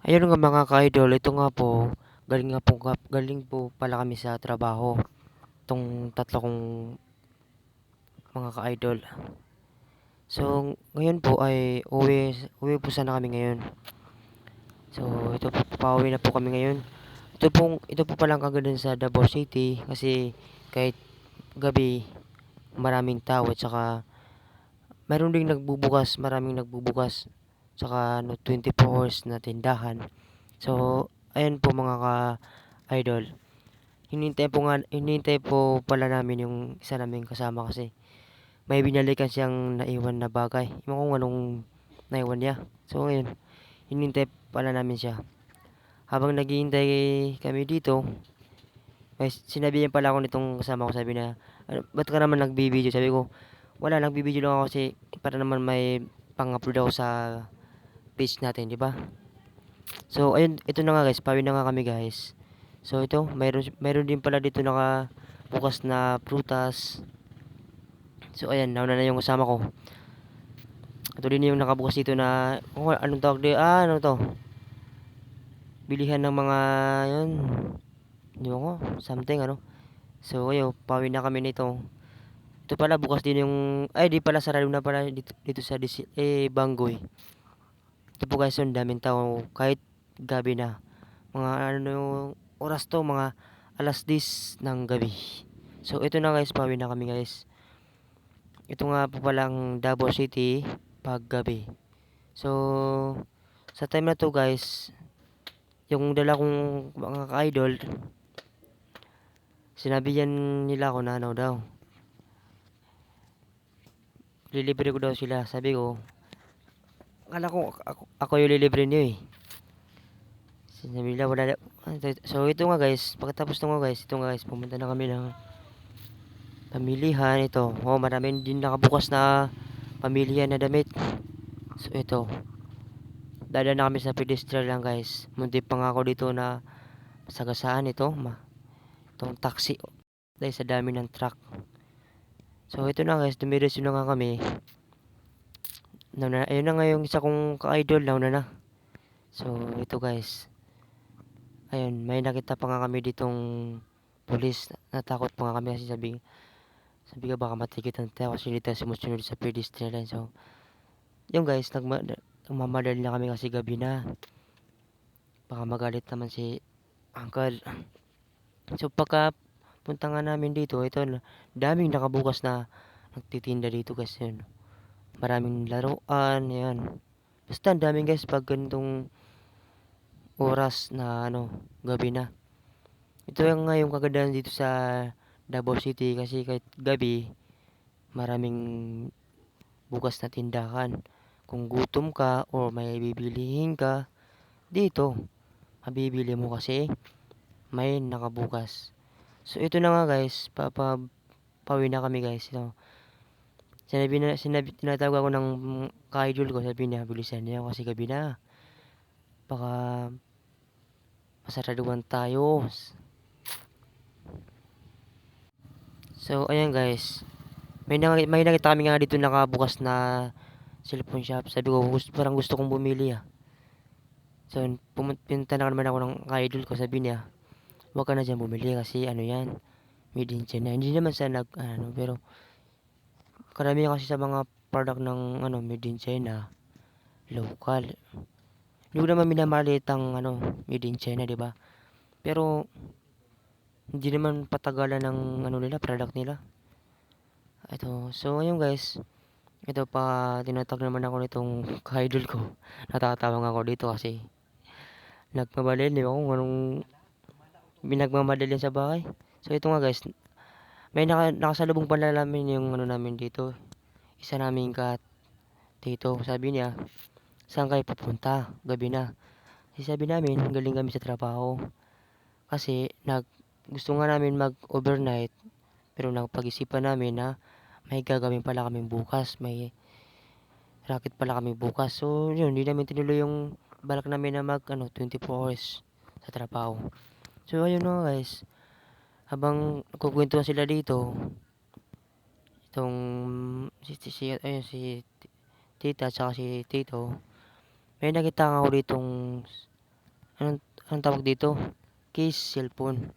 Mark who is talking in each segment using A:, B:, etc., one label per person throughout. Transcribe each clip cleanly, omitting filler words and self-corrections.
A: Ayun nga mga ka-idol, ito nga po, galing po pala kami sa trabaho. Itong tatlo kong mga ka-idol. So, ngayon po ay uwi po sana kami ngayon. So, ito po, pauwi na po kami ngayon. Ito po palang kaganda sa Davao City kasi kahit gabi, maraming tao at saka maraming nagbubukas. Saka 24 hours na tindahan. So, ayan po mga ka-idol. Hinintay po pala namin yung isa naming kasama kasi may binalikan siyang naiwan na bagay. Ewan ko kung anong naiwan niya. So ngayon, hinintay pala namin siya. Habang naghihintay kami dito, may sinabihan pala ako nitong kasama ko, sabi na, "Ano, ba't ka naman nagbibideo?" Sabi ko, wala, nagbibideo lang ako kasi para naman may pang-upload ako sa page natin, di ba? So ayun, ito na nga guys, pawi na nga kami guys. So ito, mayroon din pala dito naka bukas na prutas. So ayan, nauna na yung kasama ko. Ito din yung nakabukas dito na, oh, anong tawag dito? Ano to? Bilihan ng mga, yun, hindi ko, something ano. So ayo, pawi na kami nito. Ito pala bukas din yung, ay di pala sarado na pala dito sa Banggoy. Ito po guys, yung daming tao kahit gabi na. Mga ano yung oras to, mga alas 10 ng gabi. So ito na guys, pawi na kami guys. Ito nga po palang Davao City pag gabi. So sa time na to guys, yung dala kong mga ka-idol, sinabi yan nila ako na ano daw, lilibre ko daw sila. Sabi ko, akala ko ako yung lilibre niyo eh. Sinabi nila wala na. So ito nga guys, pagkatapos nito nga guys, ito nga guys, pumunta na kami ng pamilihan. Ito, oh, marami din nakabukas na pamilihan na damit. So ito, dadaan na kami sa pedestrian lang guys. Munti pa nga ako dito na sagasaan ito, itong taxi dahil sa dami ng truck. So ito na guys, dumiretso na nga kami. Ayun na nga yung isa kong ka-idol, nauna na. So ito guys, ayun, may nakita pa nga kami ditong pulis. Natakot pa nga kami kasi sabi ka baka matikitan tayo kasi dito sumusunod sa pedestrian line. So yung guys, nagmamadali na kami kasi gabi na. Baka magalit naman si uncle. So pagka punta nga namin dito, ito, daming nakabukas na nagtitinda dito guys. Yun, maraming laruan, yan. Basta ang daming guys pag ganitong oras na ano, gabi na. Ito yung nga yung kagandahan dito sa Davao City kasi kahit gabi, maraming bukas na tindahan. Kung gutom ka o may bibilihin ka, dito, mabibili mo kasi may nakabukas. So ito na nga guys, pawi na kami guys. Ito, tinatawag ako ng ka-idol ko, sabi niya, bilisan niya kasi gabi na. Baka masaraduhan tayo. So ayan guys, may nakita kami nga dito nakabukas na cellphone shop. Sabi ko, parang gusto kong bumili ah. So pumunta na naman ako ng ka-idol ko, sabi niya, huwag ka na dyan bumili kasi ano yan, made in China. Hindi naman sa ano, pero karamihan kasi sa mga product ng ano, made in China, local. Hindi ko naman minamalit ang ano, made in China, di ba? Pero hindi naman patagalan ng ano nila, product nila. Ito, so ayun guys, ito pa tinatag naman ako nitong ka-idol ko. Natatawang ako dito kasi nagmamadali, di ba kung anong binagmamadali sa bahay. So ito nga guys, may nakasalubong pala namin yung ano namin dito. Isa namin kat dito, sabi niya, saan kayo pupunta? Gabi na. Kasi sabi namin, galing kami sa trabaho. Kasi gusto nga namin mag-overnight, pero napag-isipan namin na may gagawin pala kaming bukas. May racket pala kami bukas. So, yun, hindi namin tinuloy yung balak namin na mag, 24 hours sa trabaho. So, ayun na guys. Habang nagkukwentuhan sila dito, itong si tita at si tito, may nakita ako ditong anong, anong tawag dito? Case cellphone.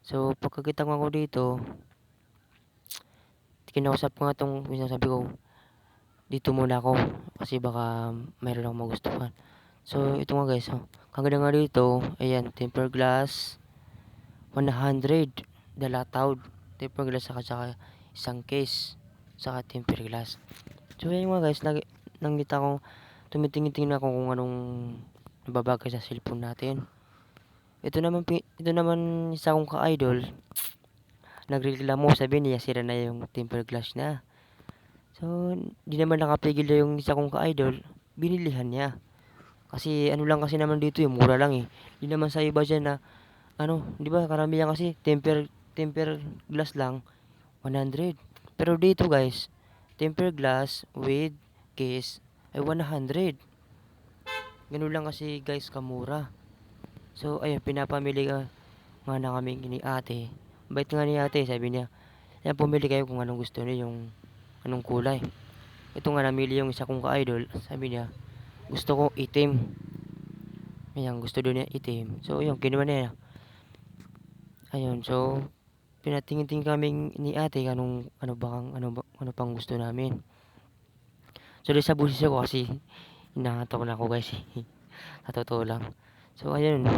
A: So, pagkakita ko dito, kinausap ko nga tong sabi ko, dito muna ako kasi baka mayroon akong magustuhan. So, ito nga guys, oh. Kaganda nga dito, ayan, tempered glass, 100, dala tawd, tempered glass saka isang case, saka tempered glass. So, ayan nga guys, nakita ko, tumitingin-tingin ako kung anong nababagay sa cellphone natin. Ito naman isa kong ka-idol, nagreklamo, sabi niya sira na yung tempered glass na. So, di naman nakapigil na yung isa kong ka-idol, binilihan niya. Kasi ano lang kasi naman dito yung mura lang eh. Di naman sa iba dyan na, ano, di ba karamihan kasi temper glass lang, 100. Pero dito guys, temper glass with case ay 100. Ganun lang kasi guys kamura. So, ayun, pinapamili nga na kami ni ate. Bait nga ni ate, sabi niya, yan pumili kayo kung anong gusto niyo, yung anong kulay. Ito nga namili yung isa kong ka-idol, sabi niya, gusto ko itim. Ayan, gusto doon niya itim. So, ayun, kinuha niya. Ayun, so, pinatingin-tingin kami ni ate ano pang gusto namin. So, di sa busis ako kasi hinahantok na ako guys. Sa totoo lang. So, ayun,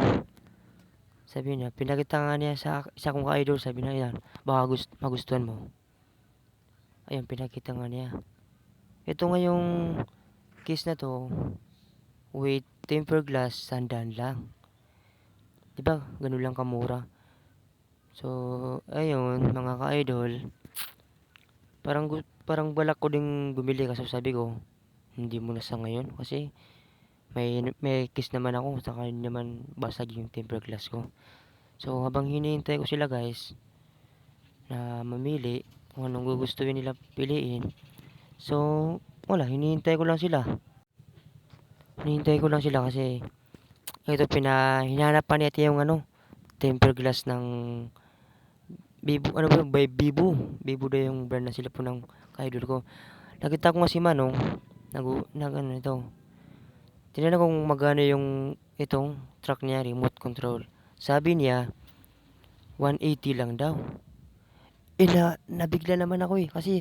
A: sabi niya, pinakita nga niya sa isa kong ka-idol, sabi niya, ayan, baka magustuhan mo. Ayun, pinakita nga niya. Ito nga yung case na to, with tempered glass, 100 lang. Diba? Ganun lang kamura. So, ayun, mga ka-idol, parang balak ko ding bumili kasi sabi ko, hindi muna sa ngayon kasi may case naman ako saka naman basag yung tempered glass ko. So, habang hinihintay ko sila guys na mamili kung anong gugustuhin nila piliin. So, wala, hinihintay ko lang sila. Hinihintay ko lang sila kasi ito hinahanap pa niya yung ano, tempered glass ng Vivo, ano ba yung by Vivo. Vivo daw yung brand na sila po ng ka-idol ko. Nakita ko nga si Manong, ano ito. Tinanong kung magkano yung itong truck niya, remote control. Sabi niya, 180 lang daw. Nabigla naman ako eh. Kasi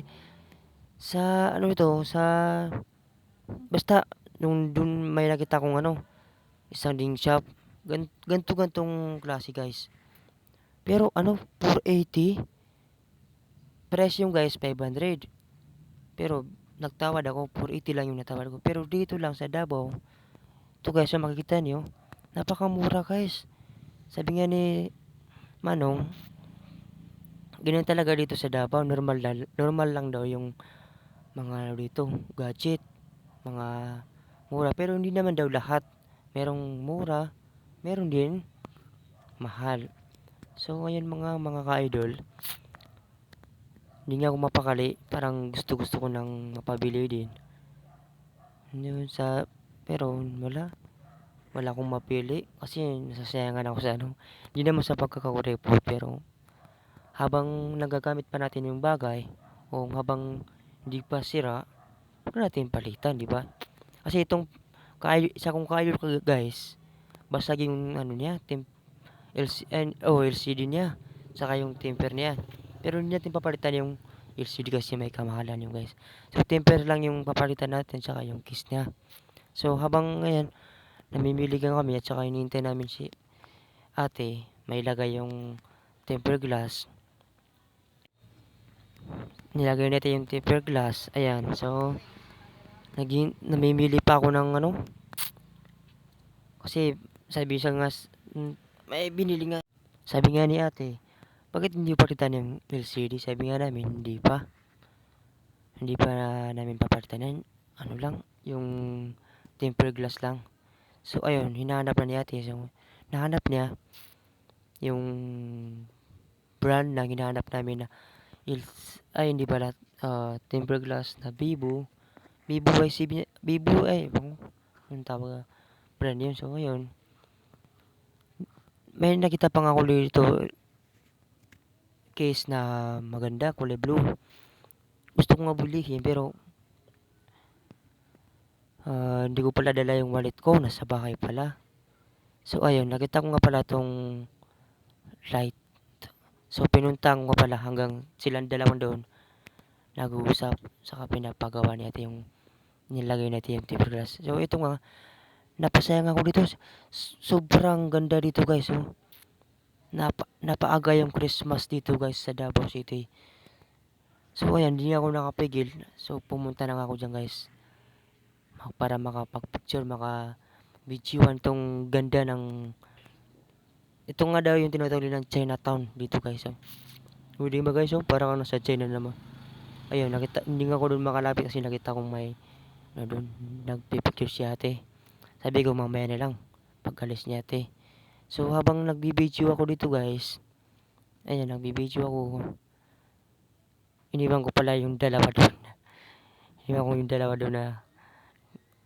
A: ano ito, basta, nung dun may nakita kong ano, isang ding shop. Gantong klase guys. Pero ano, 480. Presyo yung guys, 500. Pero, nagtawad ako, 480 lang yung natawad ko. Pero dito lang sa Davao, ito guys, so makikita nyo, napakamura guys. Sabi nga ni Manong, ganyan talaga dito sa Davao, normal lang daw yung mga dito, gadget, mga mura. Pero hindi naman daw lahat. Merong mura, meron din mahal. So ngayon mga ka-idol, hindi nga ako mapakali, parang gusto ko nang mapabili din. Yun pero wala akong mapili kasi nasasayangan ako sa ano. Hindi naman sa pagkaka-report pero habang nagagamit pa natin yung bagay o habang hindi pa sira, huwag natin palitan, di ba? Kasi itong isa kong kaayod guys, basag yung ano niya, LCD niya, saka yung temper niya. Pero hindi natin papalitan yung LCD kasi may kamahalan yung guys. So temper lang yung papalitan natin, saka yung case niya. So habang ngayon, namimili kami at saka hinihintay namin si ate, may lagay yung temper glass. Nilagay natin yung temper glass. Ayan, so namimili pa ako ng ano. Kasi sabi siya nga, may binili nga. Sabi nga ni ate, bakit hindi palitan yung LCD? Sabi nga namin, hindi pa. Hindi pa namin papalitan yan. Ano lang, yung temper glass lang. So ayun, hinahanap na ni ate. So, nahanap niya yung brand na hinahanap namin na hindi pala, temper glass na Vivo YCB, Vivo yung tawag brand yun. So ngayon, may nakita pang ako dito case na maganda, kulay blue. Gusto ko nga bulihin pero hindi ko pala dala yung wallet ko, nasa bahay pala. So ayun, nakita ko nga pala 'tong light. So pinuntahan ko nga pala hanggang silang dalawang doon nag-uusap, saka pinapagawa ni ate yung nilagay natin yung tempered glass. So ito nga, napasaya nga ako dito. Sobrang ganda dito guys. Oh. Napaaga yung Christmas dito guys sa Davao City. So ayan, hindi ako nakapigil. So pumunta na nga ako dyan guys. Para makapag-picture, maka-videoan tong ganda ng... Ito nga daw yung tinatawag ng Chinatown dito guys. Oh. Hindi ba guys? Oh, parang nasa China naman. Ayun, nakita, hindi nga ako doon makalapit kasi nakita kong may doon nagpipicture si ate. Sabi ko mamaya na lang pag-alis niya ate. So habang nagbibideo ako dito guys, ayan nagbibideo ako. Iniwan ko pala yung dalawa doon. Iniwan ko yung dalawa doon na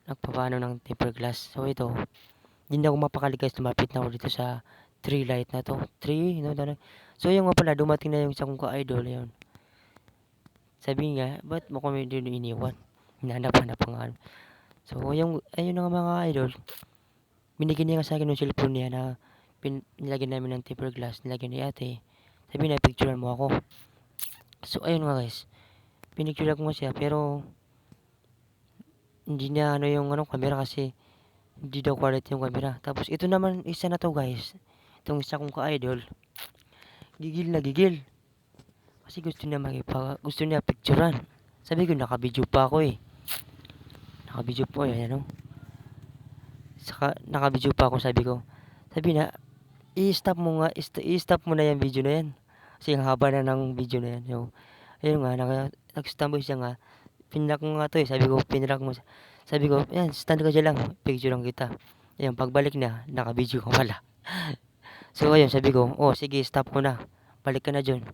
A: nagpapano ng tempered glass. So ito, hindi na ako mapakali guys, lumapit na ako dito sa tree light na to. Tree, no, so yung nga pala, dumating na yung isang kong ka-idol, yun. Sabi nga, ba't mo kami doon iniwan? Hinanap-hanap pa nga. So yung, ayun na nga mga idol, binigyan niya nga sa akin yung cellphone niya na nilagyan namin ng tempered glass, nilagyan ni ate. Sabi na, picturean mo ako. So ayun nga guys, pinicture ko nga siya, pero hindi niya ano yung camera kasi hindi daw quality yung camera. Tapos ito naman isa na to guys. Itong isa kong ka-idol. Gigil na gigil. Kasi gusto niya picturean. Sabi ko naka-video pa ako eh. Naka-video po eh, ano. Saka naka-video pa ako sabi ko. Sabi na i-stop mo nga, i-stop mo na yung video na yan. Kasi ang haba na ng video na yan. So, ayun nga, nag-standby siya nga. Pinlock mo nga to eh. Sabi ko, pinlock mo. Sabi ko, yan, stand ka dyan lang. Picture lang kita. Ayun, pagbalik na, naka-video ka pala. So, ayun, sabi ko, oh, sige, stop ko na. Balik ka na dyan.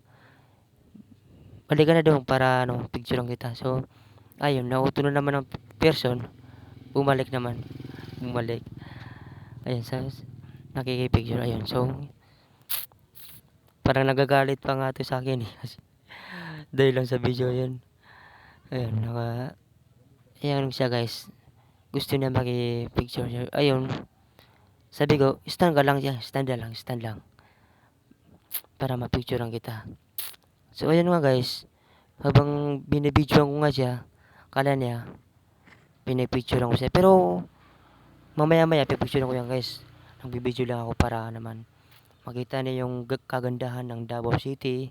A: Balik ka na doon para, picture lang kita. So, ayun, nauto na naman ng person. Bumalik naman. Bumalik. Ayun, nakikipicture. Ayun, so, parang nagagalit pa nga to sa akin eh. Dahil lang sa video yun. Ayun, ayan siya guys. Gusto niya makipicture siya. Ayun, sabi ko, stand ka lang dyan. Stand lang. Para mapicture lang kita. So, ayun nga guys. Habang binibidyoan ko nga siya, kala niya, pinipicture ko siya. Pero, mamaya-maya, pipicture ko yan guys. Nagbibideo lang ako para naman makita niya yung kagandahan ng Davao City.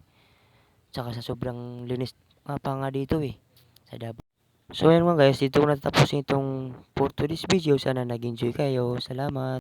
A: Tsaka sa sobrang linis pa nga dito eh. Sa Davao. So, ayun nga guys. Dito ko natapos itong for today's video. Sana nag-enjoy kayo. Salamat.